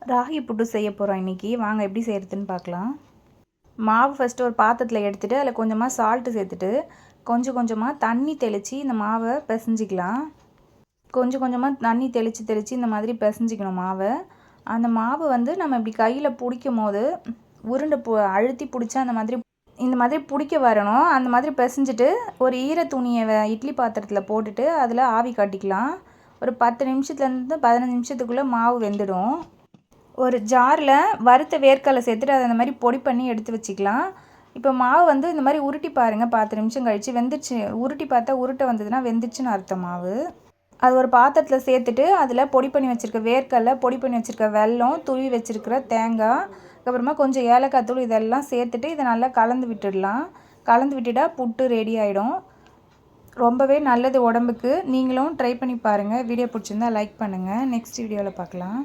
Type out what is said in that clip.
ராகி புட்டு செய்ய போகிறோம் இன்றைக்கி. வாங்க எப்படி செய்கிறதுன்னு பார்க்கலாம். மாவு ஃபஸ்ட்டு ஒரு பாத்திரத்தில் எடுத்துகிட்டு அதில் கொஞ்சமாக சால்ட்டு சேர்த்துட்டு கொஞ்சம் கொஞ்சமாக தண்ணி தெளித்து இந்த மாவை பிசைஞ்சிக்கலாம். கொஞ்சம் கொஞ்சமாக தண்ணி தெளித்து இந்த மாதிரி பிசைஞ்சிக்கணும் மாவை. அந்த மாவு வந்து நம்ம இப்படி கையில் பிடிக்கும் போது உருண்டை அழுத்தி பிடிச்சா இந்த மாதிரி பிடிக்க வரணும். அந்த மாதிரி பிசைஞ்சிட்டு ஒரு ஈர துணியை இட்லி பாத்திரத்தில் போட்டுட்டு அதில் ஆவி காட்டிக்கலாம். ஒரு 10 நிமிஷத்துலேருந்து 15 நிமிஷத்துக்குள்ளே மாவு வெந்துடும். ஒரு ஜாரில் வறுத்த வேர்க்கடலை சேர்த்துட்டு அதை அந்த மாதிரி பொடி பண்ணி எடுத்து வச்சுக்கலாம். இப்போ மாவு வந்து இந்த மாதிரி உருட்டி பாருங்கள். 10 நிமிஷம் கழித்து வெந்துடுச்சு. உருட்டி பார்த்தா உருட்டை வந்ததுன்னா வெந்துடுச்சுன்னு அர்த்தம் மாவு. அது ஒரு பாத்திரத்தில் சேர்த்துட்டு அதில் பொடி பண்ணி வச்சுருக்க வேர்க்கடலை, பொடி பண்ணி வச்சுருக்க வெல்லம், துருவி வச்சுருக்கிற தேங்காய், அதுக்கப்புறமா கொஞ்சம் ஏலக்காய் தூள் இதெல்லாம் சேர்த்துட்டு இதை நல்லா கலந்து விட்டுடலாம். கலந்து விட்டுட்டா புட்டு ரெடி ஆகிடும். ரொம்பவே நல்லது உடம்புக்கு. நீங்களும் ட்ரை பண்ணி பாருங்கள். வீடியோ பிடிச்சிருந்தா லைக் பண்ணுங்கள். நெக்ஸ்ட் வீடியோவில் பார்க்கலாம்.